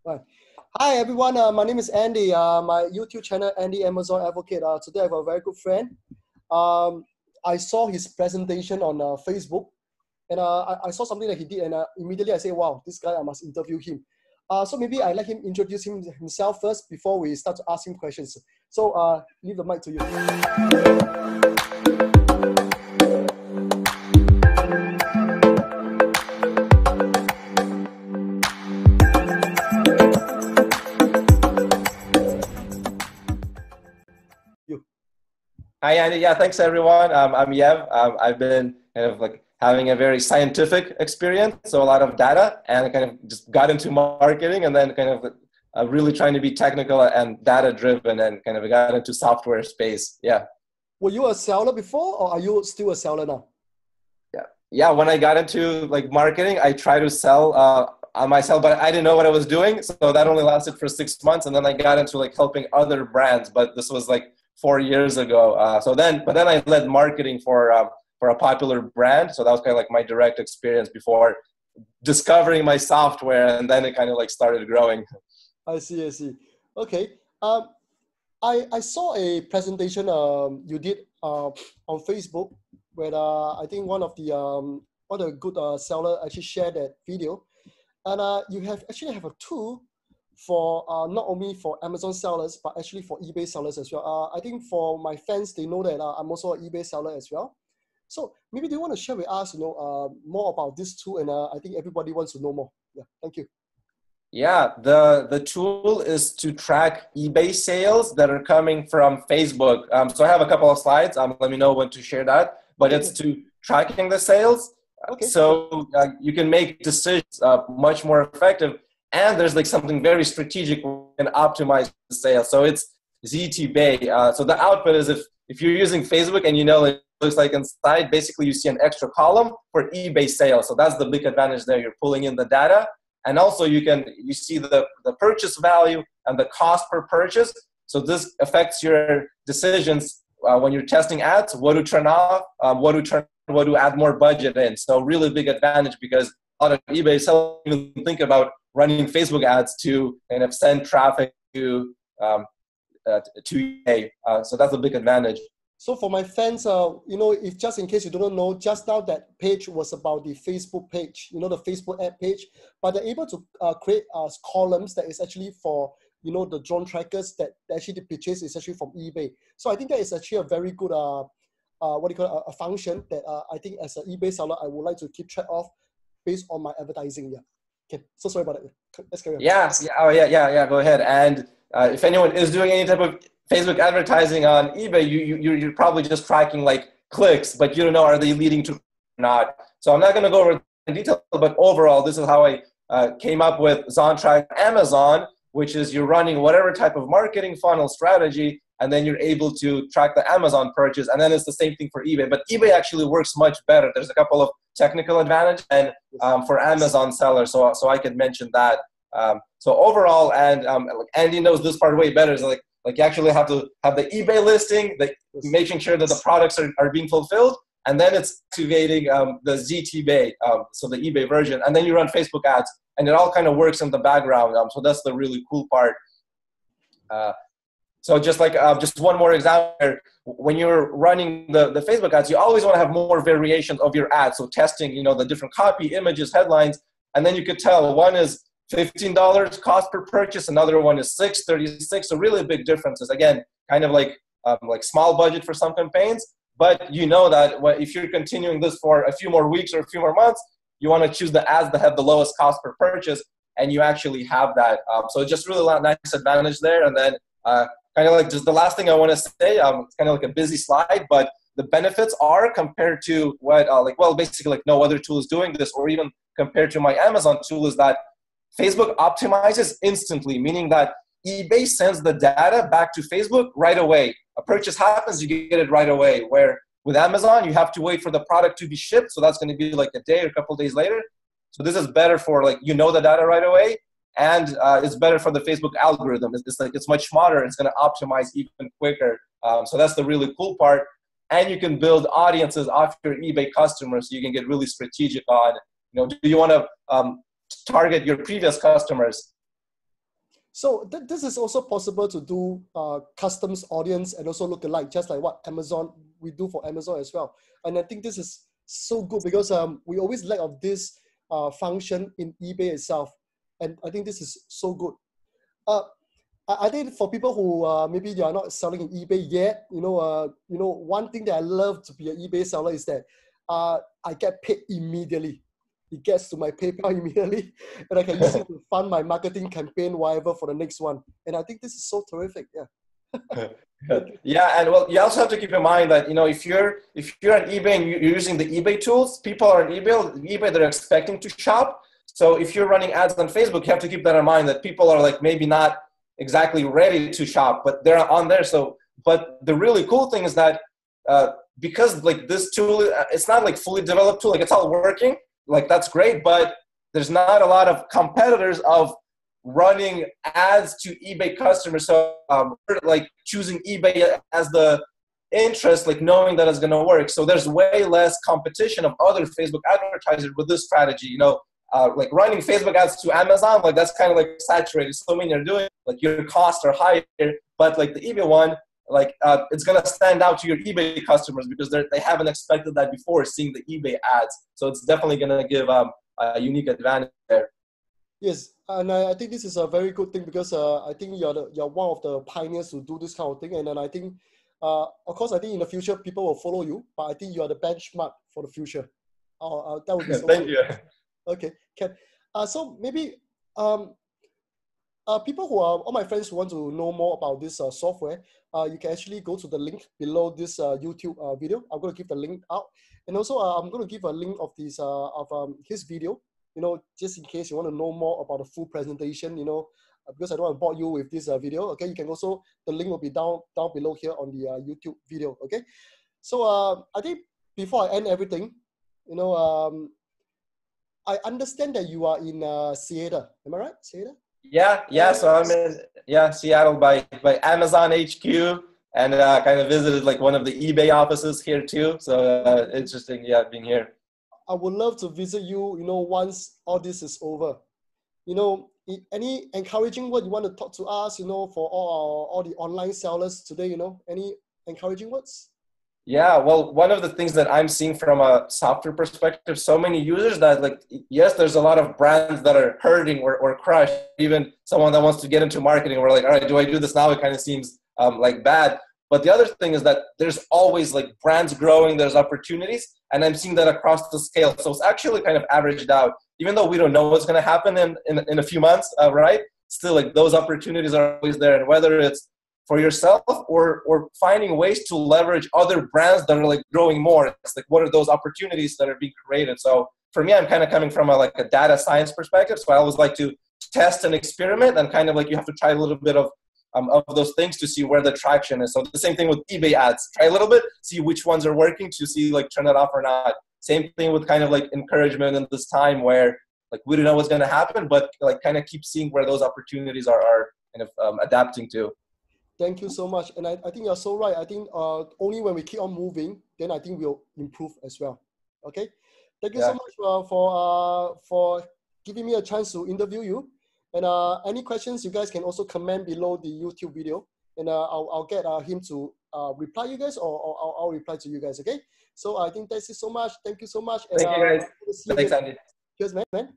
Right. Hi everyone, my name is Andy. My YouTube channel, Andy Amazon Advocate. Today I have a very good friend. I saw his presentation on Facebook, and I saw something that he did, and immediately I say, wow, this guy, I must interview him. So maybe I let him introduce himself first before we start to ask him questions. So leave the mic to you. Hi, Andy. Yeah, thanks everyone. I'm Yev. I've been kind of like having a very scientific experience, so a lot of data, and kind of just got into marketing, and then kind of really trying to be technical and data driven, and kind of got into software space. Yeah. Were you a seller before, or are you still a seller now? Yeah. When I got into like marketing, I tried to sell on myself, but I didn't know what I was doing, so that only lasted for 6 months, and then I got into like helping other brands. But this was like 4 years ago. But then I led marketing for a popular brand. So that was kind of like my direct experience before discovering my software, and then it kind of like started growing. I see. Okay. I saw a presentation you did on Facebook where I think one of the good seller actually shared that video, and you actually have a tool for not only for Amazon sellers, but actually for eBay sellers as well. I think for my fans, they know that I'm also an eBay seller as well. So maybe they want to share with us, more about this tool, and I think everybody wants to know more. Yeah, thank you. Yeah, the tool is to track eBay sales that are coming from Facebook. So I have a couple of slides. Let me know when to share that. But it's to tracking the sales. Okay. So you can make decisions much more effective. And there's like something very strategic and optimize the sale. So it's ZTBay. So the output is if you're using Facebook and it looks like inside, basically you see an extra column for eBay sales. So that's the big advantage there. You're pulling in the data. And also you see the purchase value and the cost per purchase. So this affects your decisions when you're testing ads, what to turn off, what to add more budget in. So really big advantage, because a lot of eBay sellers even think about running Facebook ads to kind of send traffic to eBay. So that's a big advantage. So for my fans, if just in case you don't know, just now that page was about the Facebook page, the Facebook ad page, but they're able to create columns that is actually for, the drone trackers that actually the purchase is actually from eBay. So I think that is actually a very good, a function that I think as an eBay seller, I would like to keep track of based on my advertising. Yeah. Okay, so sorry about that. Let's carry on. Yeah. Go ahead. And if anyone is doing any type of Facebook advertising on eBay, you're probably just tracking like clicks, but you don't know, are they leading to or not. So I'm not going to go over in detail, but overall, this is how I came up with ZonTrack Amazon, which is you're running whatever type of marketing funnel strategy, and then you're able to track the Amazon purchase. And then it's the same thing for eBay, but eBay actually works much better. There's a couple of technical advantage and for Amazon sellers. So I could mention that. So overall, and Andy knows this part way better, is like you actually have to have the eBay listing, making sure that the products are being fulfilled, and then it's activating the ZTBay, so the eBay version, and then you run Facebook ads, and it all kind of works in the background. So that's the really cool part. So just one more example, when you're running the Facebook ads, you always want to have more variations of your ads. So testing, the different copy, images, headlines, and then you could tell one is $15 cost per purchase, another one is $6.36. So really big differences. Again, kind of like small budget for some campaigns, but that if you're continuing this for a few more weeks or a few more months, you want to choose the ads that have the lowest cost per purchase, and you actually have that. So just really nice advantage there. And then kind of like just the last thing I want to say, it's kind of like a busy slide, but the benefits are compared to what, basically like no other tool is doing this, or even compared to my Amazon tool, is that Facebook optimizes instantly, meaning that eBay sends the data back to Facebook right away. A purchase happens, you get it right away. Where with Amazon, you have to wait for the product to be shipped. So that's going to be like a day or a couple of days later. So this is better for the data right away. And it's better for the Facebook algorithm. It's much smarter. It's going to optimize even quicker. So that's the really cool part. And you can build audiences off your eBay customers. So you can get really strategic on, do you want to target your previous customers. So this is also possible to do customs audience and also look-alike, just like what we do for Amazon as well. And I think this is so good because we always lack of this function in eBay itself. And I think this is so good. I think for people who maybe they are not selling in eBay yet, one thing that I love to be an eBay seller is that I get paid immediately. It gets to my PayPal immediately, and I can use it to fund my marketing campaign, whatever, for the next one. And I think this is so terrific. Yeah. Yeah, and well, you also have to keep in mind that if you're on eBay and you're using the eBay tools, people are on eBay they're expecting to shop. So if you're running ads on Facebook, you have to keep that in mind that people are like maybe not exactly ready to shop, but they're on there. So, but the really cool thing is that because like this tool, it's not like fully developed tool, like it's all working. Like that's great, but there's not a lot of competitors of running ads to eBay customers. So we're like choosing eBay as the interest, like knowing that it's going to work. So there's way less competition of other Facebook advertisers with this strategy. Like running Facebook ads to Amazon, like that's kind of like saturated. So many are doing, like your costs are higher, but like the eBay one, like it's gonna stand out to your eBay customers because they haven't expected that before seeing the eBay ads. So it's definitely gonna give a unique advantage there. Yes, and I think this is a very good thing because I think you're one of the pioneers to do this kind of thing. And then I think, of course, I think in the future people will follow you, but I think you are the benchmark for the future. That would be so Thank you. Okay, Ken. So maybe people all my friends who want to know more about this software, you can actually go to the link below this YouTube video. I'm going to give the link out. And also I'm going to give a link of this his video, just in case you want to know more about the full presentation, because I don't want to bore you with this video. Okay, you can also, the link will be down below here on the YouTube video. Okay, so I think before I end everything, I understand that you are in Seattle. Am I right, Seattle? Yeah. So I'm in Seattle by Amazon HQ, and kind of visited like one of the eBay offices here too. So interesting, being here. I would love to visit you. Once all this is over. Any encouraging word you want to talk to us? For all the online sellers today. Any encouraging words? Yeah, well, one of the things that I'm seeing from a software perspective, so many users that like, yes, there's a lot of brands that are hurting or crushed. Even someone that wants to get into marketing, we're like, all right, do I do this now? It kind of seems like bad. But the other thing is that there's always like brands growing, there's opportunities, and I'm seeing that across the scale. So it's actually kind of averaged out, even though we don't know what's going to happen in a few months, right? Still, like those opportunities are always there, and whether it's for yourself or finding ways to leverage other brands that are like growing more. It's like, what are those opportunities that are being created? So for me, I'm kind of coming from a data science perspective. So I always like to test and experiment, and kind of like you have to try a little bit of those things to see where the traction is. So the same thing with eBay ads, try a little bit, see which ones are working to see like turn it off or not. Same thing with kind of like encouragement in this time where like we don't know what's going to happen, but like kind of keep seeing where those opportunities are kind of adapting to. Thank you so much. And I think you're so right. I think only when we keep on moving, then I think we'll improve as well. Okay. Thank you so much for giving me a chance to interview you. And any questions, you guys can also comment below the YouTube video. And I'll get him to reply you guys, or I'll reply to you guys. Okay. So I think that's it so much. Thank you so much. And, thank you guys. Thanks, Andy. Cheers, man.